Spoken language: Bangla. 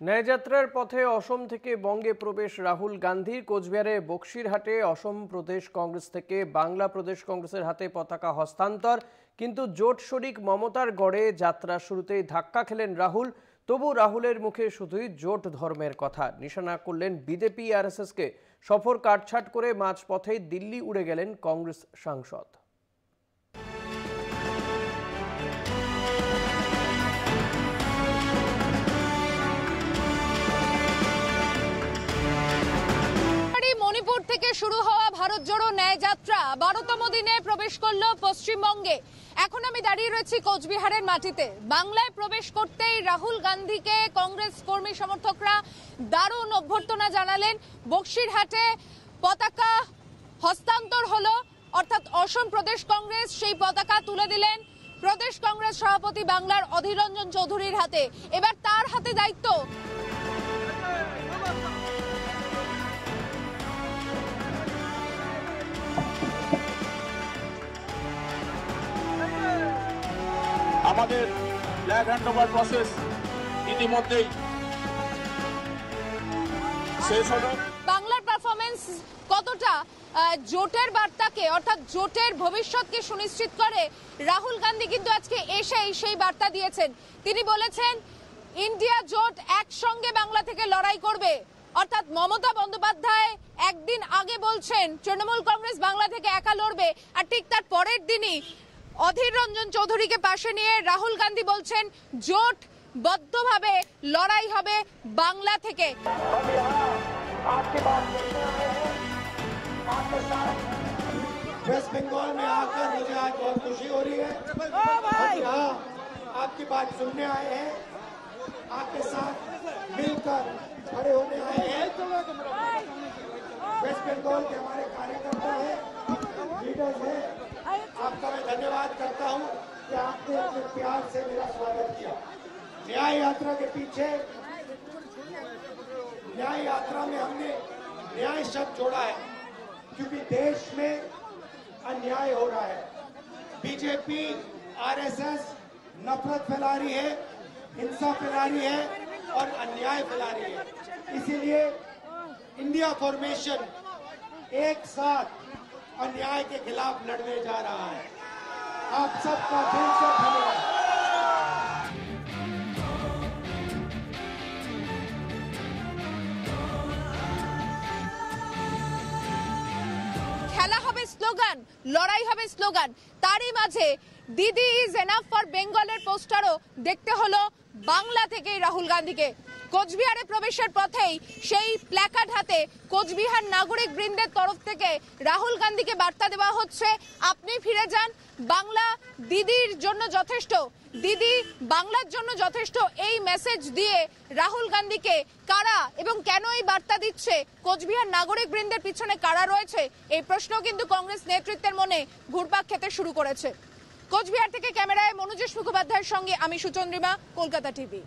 ন্যায়যাত্রার পথে অসম থেকে বঙ্গে প্রবেশ রাহুল গান্ধীর। কোচবিহারে বক্সিরহাটে অসম প্রদেশ কংগ্রেস থেকে বাংলা প্রদেশ কংগ্রেসের হাতে পতাকা হস্তান্তর। কিন্তু জোট শরিক মমতার গড়ে যাত্রা শুরুতেই ধাক্কা খেলেন রাহুল। তবু রাহুলের মুখে শুধুই জোট ধর্মের কথা। নিশানা করলেন বিজেপি আরএসএসকে। সফর কাটছাট করে মাঝপথেই দিল্লি উড়ে গেলেন কংগ্রেস সাংসদ। মণিপুর থেকে শুরু হওয়া ভারত জোড়ো ন্যায় যাত্রা 12তম দিনে প্রবেশ করলো পশ্চিমবঙ্গে। এখন আমি দাঁড়িয়ে রয়েছি কোচবিহারের মাটিতে। বাংলায় প্রবেশ করতেই রাহুল গান্ধীকে কংগ্রেস কর্মী সমর্থকরা দারুণ অভ্যর্থনা জানালেন। বক্সিরহাটে পতাকা হস্তান্তর হলো, অর্থাৎ অসম প্রদেশ কংগ্রেস সেই পতাকা তুলে দিলেন প্রদেশ কংগ্রেস সভাপতি বাংলার অধীর রঞ্জন চৌধুরীর হাতে। এবার তার হাতে দায়িত্ব। আমাদের ফ্ল্যাগ হ্যান্ডওভার প্রসেস ইতিমধ্যেই শেষ হলো। বাংলার পারফরমেন্স কতটা জোটের বার্তাকে, অর্থাৎ জোটের ভবিষ্যৎকে সুনিশ্চিত করে, রাহুল গান্ধী কিন্তু আজকে এসেই সেই বার্তা দিয়েছেন। তিনি বলেছেন ইন্ডিয়া জোট একসঙ্গে বাংলা থেকে লড়াই করবে। অর্থাৎ মমতা বন্দ্যোপাধ্যায় একদিন আগে বলছেন তৃণমূল কংগ্রেস বাংলা থেকে একা লড়বে, আর ঠিক তার পরের দিনই অধীর রঞ্জন চৌধুরীকে পাশে নিয়ে রাহুল গান্ধী বলছেন জোট বদ্ধভাবে লড়াই হবে বাংলা থেকে। वेस्ट बंगाल में आकर मुझे आज बहुत खुशी हो रही है। हम यहाँ आपकी बात सुनने आए हैं, आपके साथ मिलकर खड़े होने आए हैं। वेस्ट बंगाल के हमारे कार्यकर्ता हैं, लीडर्स हैं, आपका मैं धन्यवाद करता हूँ कि आपने अपने प्यार से मेरा स्वागत किया। न्याय यात्रा के पीछे, न्याय यात्रा में हमने न्याय शब्द जोड़ा है, क्योंकि देश में अन्याय हो रहा है। बीजेपी आरएसएस नफरत फैला रही है, हिंसा फैला रही है और अन्याय फैला रही है। इसीलिए इंडिया फॉर्मेशन एक साथ अन्याय के खिलाफ लड़ने जा रहा है। आप सबका दिल से धन्यवाद। খেলা হবে স্লোগান, লড়াই হবে স্লোগান। তারই মাঝে দিদি ইজ এনাফ ফর বেঙ্গলের পোস্টারও দেখতে হলো বাংলা থেকেই রাহুল গান্ধীকে। কোচবিহারে প্রবেশের পথেই সেই প্ল্যাকার্ড হাতে কোচবিহার নাগরিক বৃন্দের তরফ থেকে রাহুল গান্ধীকে বার্তা দেওয়া হচ্ছে আপনি ফিরে যান, বাংলা দিদির জন্য যথেষ্ট, দিদি বাংলার জন্য যথেষ্ট। এই মেসেজ দিয়ে রাহুল গান্ধীকে কারা এবং কেন এই বার্তা দিচ্ছে, কোচবিহার নাগরিক বৃন্দের পিছনে কারা রয়েছে, এই প্রশ্ন কিন্তু কংগ্রেস নেতৃত্বের মনে ঘুরপাক খেতে শুরু করেছে। কোচবিহার থেকে ক্যামেরায় মনোজেশ মুখোপাধ্যায়ের সঙ্গে আমি সুচন্দ্রিমা, কলকাতা টিভি।